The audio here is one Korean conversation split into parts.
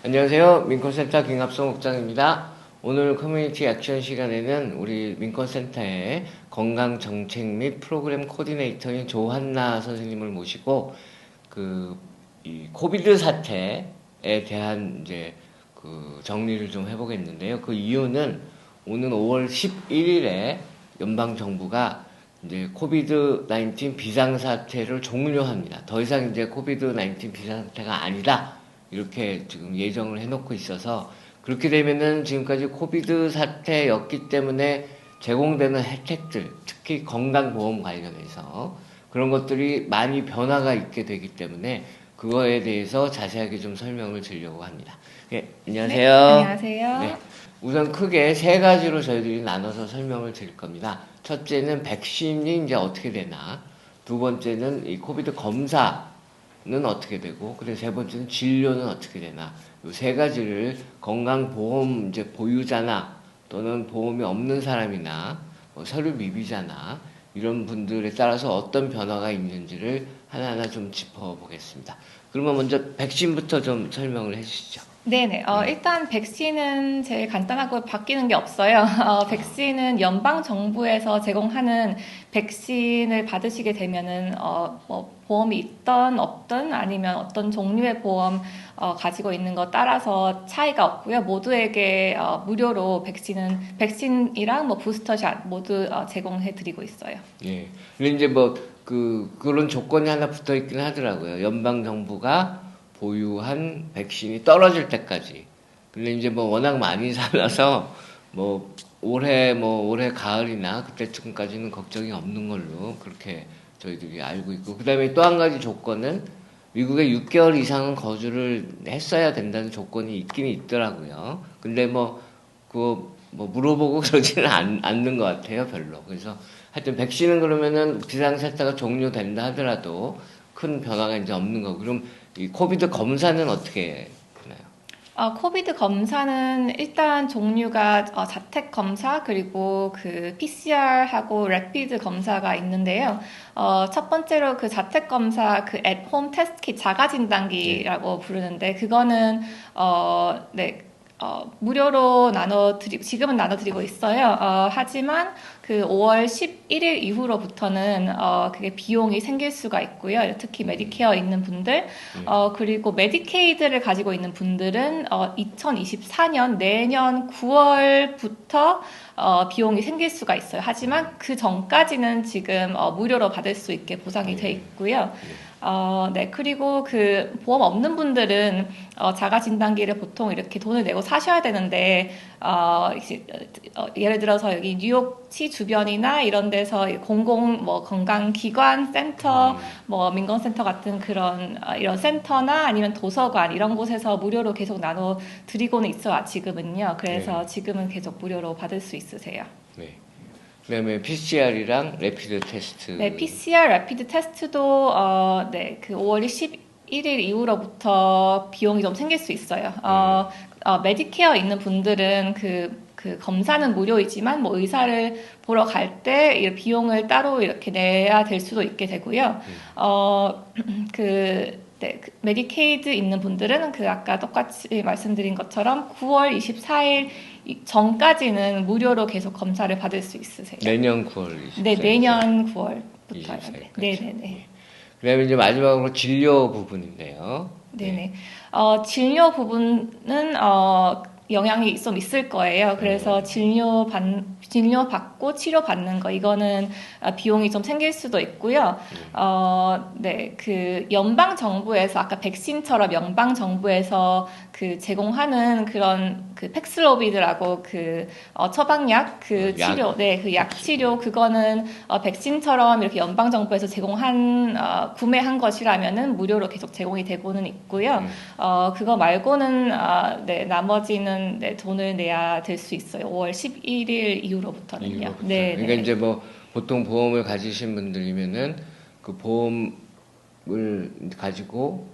안녕하세요. 민권센터 김갑성 국장입니다. 오늘 커뮤니티 액션 시간에는 우리 민권센터의 건강정책 및 프로그램 코디네이터인 조한나 선생님을 모시고 이 코비드 사태에 대한 이제 정리를 좀 해보겠는데요. 그 이유는 오는 5월 11일에 연방 정부가 이제 코비드-19 비상사태를 종료합니다. 더 이상 이제 코비드-19 비상사태가 아니다. 이렇게 지금 예정을 해놓고 있어서 그렇게 되면은 지금까지 코비드 사태였기 때문에 제공되는 혜택들, 특히 건강보험 관련해서 그런 것들이 많이 변화가 있게 되기 때문에 그거에 대해서 자세하게 좀 설명을 드리려고 합니다. 네, 안녕하세요. 네, 안녕하세요. 네, 우선 크게 세 가지로 저희들이 나눠서 설명을 드릴 겁니다. 첫째는 백신이 이제 어떻게 되나, 두 번째는 이 코비드 검사는 어떻게 되고, 그리고 세 번째는 진료는 어떻게 되나, 이 세 가지를 건강보험 이제 보유자나 또는 보험이 없는 사람이나 서류 미비자나 이런 분들에 따라서 어떤 변화가 있는지를 하나하나 좀 짚어보겠습니다. 그러면 먼저 백신부터 좀 설명을 해주시죠. 네네. 일단 백신은 제일 간단하고 바뀌는 게 없어요. 백신은 연방 정부에서 제공하는 백신을 받으시게 되면은 보험이 있던 없든 아니면 어떤 종류의 보험 가지고 있는 것 따라서 차이가 없고요. 모두에게 무료로 백신이랑 부스터샷 모두 제공해드리고 있어요. 예. 근데 이제 그런 조건이 하나 붙어 있긴 하더라고요. 연방 정부가 보유한 백신이 떨어질 때까지. 근데 이제 워낙 많이 살아서 올해 가을이나 그때쯤까지는 걱정이 없는 걸로 그렇게 저희들이 알고 있고. 그다음에 또 한 가지 조건은 미국에 6개월 이상은 거주를 했어야 된다는 조건이 있긴 있더라고요. 근데 그거 물어보고 그러지는 않는 것 같아요, 별로. 그래서 하여튼 백신은 그러면은 비상사태가 종료된다 하더라도 큰 변화가 이제 없는 거고. 그럼 이 코비드 검사는 어떻게 되나요? 코비드 검사는 일단 종류가 자택 검사 그리고 PCR하고 래피드 검사가 있는데요. 첫 번째로 그 자택 검사 at home test kit 자가 진단기라고 부르는데 그거는 무료로 지금은 나눠드리고 있어요. 하지만 5월 11일 이후로부터는 그게 비용이 생길 수가 있고요. 특히 메디케어 있는 분들, 그리고 메디케이드를 가지고 있는 분들은 2024년 내년 9월부터 비용이 생길 수가 있어요. 하지만 그 전까지는 지금 무료로 받을 수 있게 보상이 돼 있고요. 네. 그리고 보험 없는 분들은 자가 진단기를 보통 이렇게 돈을 내고 사셔야 되는데 예를 들어서 여기 뉴욕시 주변이나 이런 데서 공공 건강기관 센터, 민건센터 같은 이런 센터나 아니면 도서관 이런 곳에서 무료로 계속 나눠 드리고는 있어요. 지금은요. 그래서 네. 지금은 계속 무료로 받을 수 있으세요. 네. 그다음에 PCR이랑 래피드 테스트. 네, PCR 래피드 테스트도 5월 11일 이후로부터 비용이 좀 생길 수 있어요. 메디케어 있는 분들은 그 검사는 무료이지만 의사를 보러 갈 때 비용을 따로 이렇게 내야 될 수도 있게 되고요. 메디케이드 있는 분들은 아까 똑같이 말씀드린 것처럼 9월 24일 전까지는 무료로 계속 검사를 받을 수 있으세요. 내년 9월 24일. 네, 내년 9월부터요. 24일까지. 네네네. 그다음에 이제 마지막으로 진료 부분인데요. 네네. 진료 부분은 영향이 좀 있을 거예요. 그래서 진료 받고 치료 받는 거 이거는 비용이 좀 생길 수도 있고요. 연방 정부에서 아까 백신처럼 연방 정부에서 제공하는 그런 팩슬로비드라고 처방약 치료, 약 치료 그거는 백신처럼 이렇게 연방 정부에서 구매한 것이라면은 무료로 계속 제공이 되고는 있고요. 그거 말고는 나머지는 돈을 내야 될 수 있어요. 5월 11일 이후로부터는요. 네. 그러니까 이제 보통 보험을 가지신 분들이면은 그 보험을 가지고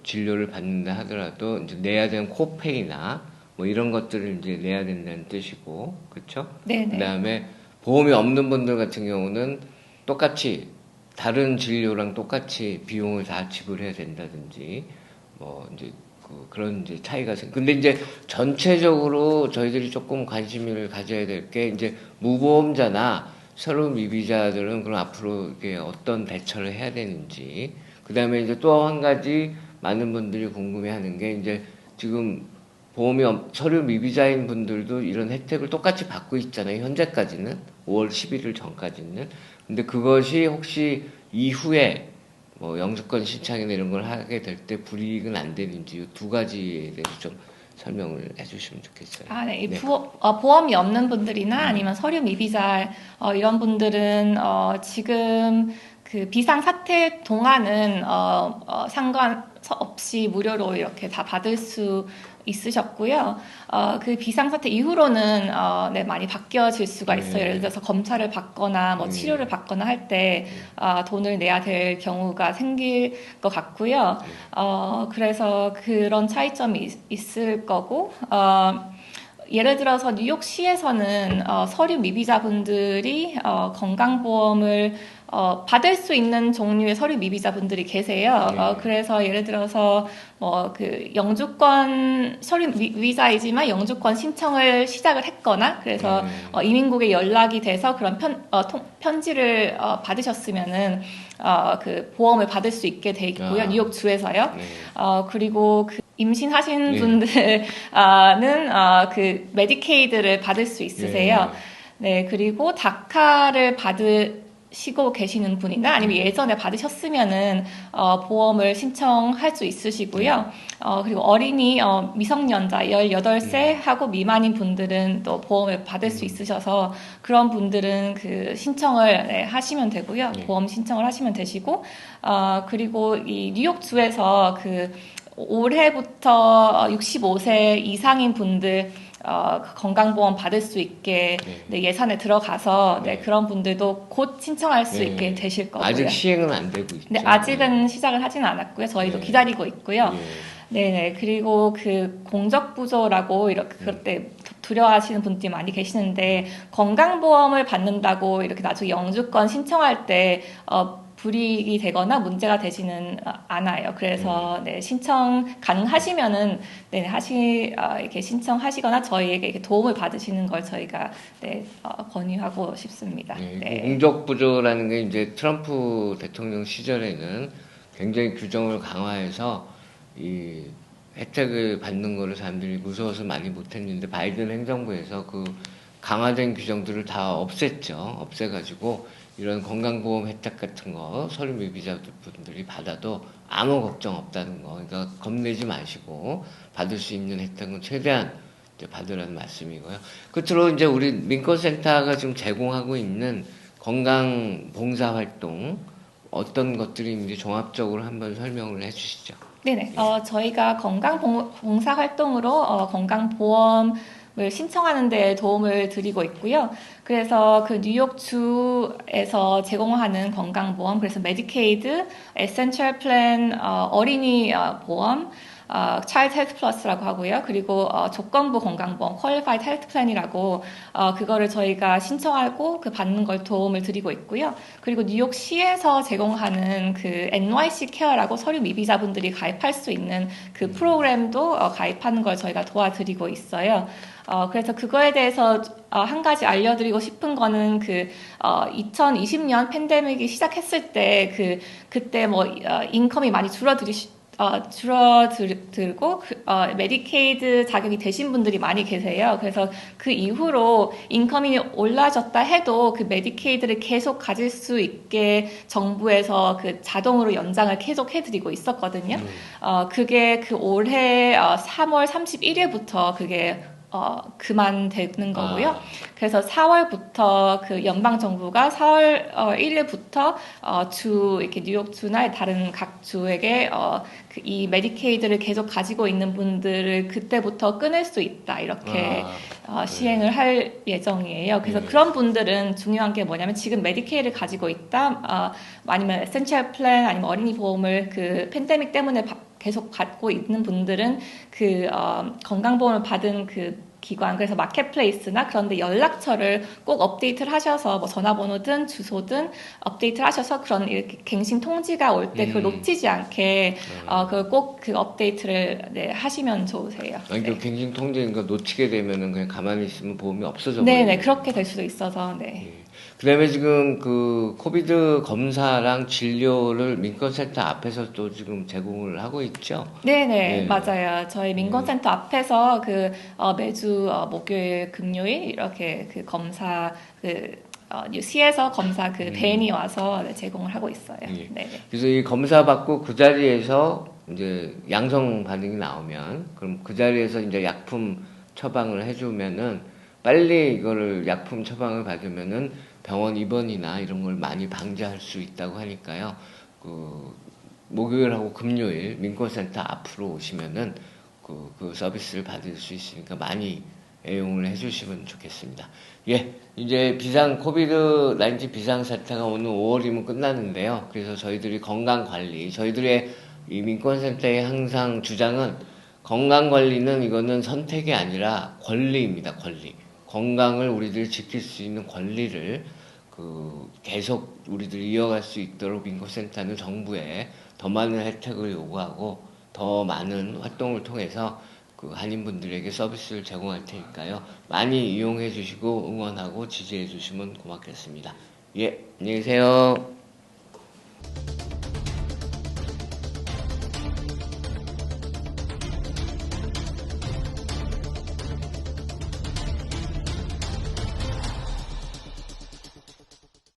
진료를 받는다 하더라도 이제 내야 되는 코페이나 이런 것들을 이제 내야 된다는 뜻이고, 그렇죠? 네. 그다음에 보험이 없는 분들 같은 경우는 똑같이 다른 진료랑 똑같이 비용을 다 지불해야 된다든지 이제 그런 이제 차이가 근데 이제 전체적으로 저희들이 조금 관심을 가져야 될 게 이제 무보험자나 새로운 미비자들은 그럼 앞으로 이게 어떤 대처를 해야 되는지, 그 다음에 이제 또 한 가지 많은 분들이 궁금해하는 게 이제 지금 서류 미비자인 분들도 이런 혜택을 똑같이 받고 있잖아요. 현재까지는 5월 11일 전까지는. 근데 그것이 혹시 이후에 뭐 영주권 신청이나 이런 걸 하게 될 때 불이익은 안 되는지 이 두 가지에 대해서 좀 설명을 해주시면 좋겠어요. 네. 네. 보험이 없는 분들이나 아니면 서류 미비자 이런 분들은 지금 그 비상 사태 동안은 상관없이 무료로 이렇게 다 받을 수 있으셨고요. 그 비상사태 이후로는 네, 많이 바뀌어질 수가 있어요. 네. 예를 들어서 검사를 받거나 뭐 치료를 받거나 할 때 돈을 내야 될 경우가 생길 것 같고요. 그래서 그런 차이점이 있을 거고, 예를 들어서 뉴욕시에서는 서류 미비자분들이 건강보험을 받을 수 있는 종류의 서류 미비자분들이 계세요. 그래서 예를 들어서 뭐 그 영주권 서류 미비자이지만 영주권 신청을 시작을 했거나 그래서 이민국에 연락이 돼서 그런 편지를 받으셨으면은 그 보험을 받을 수 있게 돼 있고요. 뉴욕 주에서요. 그리고 그 임신하신 분들은 그 메디케이드를 받을 수 있으세요. 네, 그리고 다카를 받으시고 계시는 분이나 아니면 예전에 받으셨으면은 보험을 신청할 수 있으시고요. 그리고 어린이 미성년자 18세하고 미만인 분들은 또 보험을 받을 수 있으셔서 그런 분들은 그 신청을 하시면 되고요. 보험 신청을 하시면 되시고 그리고 이 뉴욕주에서 그 올해부터 65세 이상인 분들 건강보험 받을 수 있게 예산에 들어가서 그런 분들도 곧 신청할 수 있게 되실 거고요. 아직 시행은 안 되고 있죠. 네, 아직은 시작을 하지는 않았고요. 저희도 기다리고 있고요. 네네. 그리고 그 공적부조라고 이렇게 그때 두려워하시는 분들이 많이 계시는데 건강보험을 받는다고 이렇게 나중에 영주권 신청할 때 불이익이 되거나 문제가 되지는 않아요. 그래서 네, 신청 가능하시면은 이렇게 신청하시거나 저희에게 이렇게 도움을 받으시는 걸 저희가 권유하고 싶습니다. 공적부조라는 게 이제 트럼프 대통령 시절에는 굉장히 규정을 강화해서 이 혜택을 받는 거를 사람들이 무서워서 많이 못했는데 바이든 행정부에서 그 강화된 규정들을 다 없애가지고 이런 건강보험 혜택 같은 거 서류 미비자분들이 받아도 아무 걱정 없다는 거. 그러니까 겁내지 마시고 받을 수 있는 혜택은 최대한 이제 받으라는 말씀이고요. 끝으로 이제 우리 민권센터가 지금 제공하고 있는 건강 봉사 활동 어떤 것들이 있는지 종합적으로 한번 설명을 해주시죠. 네네. 저희가 건강 봉사 활동으로 건강보험 을 신청하는 데 도움을 드리고 있고요. 그래서 그 뉴욕주에서 제공하는 건강보험, 그래서 메디케이드, 에센셜 플랜, 어린이 보험, 차일드 헬스 플러스라고 하고요. 그리고 조건부 건강보험, 퀄리파이드 헬스 플랜이라고 그거를 저희가 신청하고 그 받는 걸 도움을 드리고 있고요. 그리고 뉴욕시에서 제공하는 그 NYC 케어라고 서류 미비자분들이 가입할 수 있는 그 프로그램도 가입하는 걸 저희가 도와드리고 있어요. 그래서 그거에 대해서 한 가지 알려드리고 싶은 거는 2020년 팬데믹이 시작했을 때 그때 뭐 인컴이 많이 줄어들고 메디케이드 자격이 되신 분들이 많이 계세요. 그래서 그 이후로 인컴이 올라졌다 해도 그 메디케이드를 계속 가질 수 있게 정부에서 그 자동으로 연장을 계속 해드리고 있었거든요. 그게 그 올해 3월 31일부터 그게 그만되는 거고요. 그래서 4월부터 그 연방 정부가 4월 1일부터 이렇게 뉴욕주나 다른 각 주에게 이 메디케이드를 계속 가지고 있는 분들을 그때부터 끊을 수 있다 이렇게 시행을 할 예정이에요. 그래서 그런 분들은 중요한 게 뭐냐면 지금 메디케이드를 가지고 있다, 아니면 에센셜 플랜, 아니면 어린이 보험을 그 팬데믹 때문에 계속 받고 있는 분들은 그 건강보험을 받은 그 기관, 그래서 마켓플레이스나 그런데 연락처를 꼭 업데이트를 하셔서 뭐 전화번호든 주소든 업데이트를 하셔서 그런 이렇게 갱신 통지가 올 때 그걸 놓치지 않게 그걸 꼭 그 업데이트를 네, 하시면 좋으세요. 아니, 그 네. 갱신 통지니까 놓치게 되면은 그냥 가만히 있으면 보험이 없어져 네네, 버리는. 그렇게 될 수도 있어서, 네. 예. 그다음에 지금 그 코비드 검사랑 진료를 민권센터 앞에서 또 지금 제공을 하고 있죠. 네네, 예. 맞아요. 저희 민권센터 앞에서 매주 목요일, 금요일 이렇게 그 검사, 시에서 검사 그 벤이 와서 네, 제공을 하고 있어요. 예. 네네. 그래서 이 검사 받고 그 자리에서 이제 양성 반응이 나오면 그럼 그 자리에서 이제 약품 처방을 해주면은 빨리 이거를 약품 처방을 받으면은 병원 입원이나 이런 걸 많이 방지할 수 있다고 하니까요. 그 목요일하고 금요일 민권센터 앞으로 오시면은 그 서비스를 받을 수 있으니까 많이 애용을 해주시면 좋겠습니다. 예, 이제 코비드 19 비상사태가 오늘 5월이면 끝나는데요. 그래서 저희들이 건강관리, 저희들의 이 민권센터의 항상 주장은 건강관리는 이거는 선택이 아니라 권리입니다, 권리. 건강을 우리들이 지킬 수 있는 권리를 계속 우리들이 이어갈 수 있도록 민권센터는 정부에 더 많은 혜택을 요구하고 더 많은 활동을 통해서 한인분들에게 서비스를 제공할 테니까요. 많이 이용해 주시고 응원하고 지지해 주시면 고맙겠습니다. 예, 안녕히 계세요.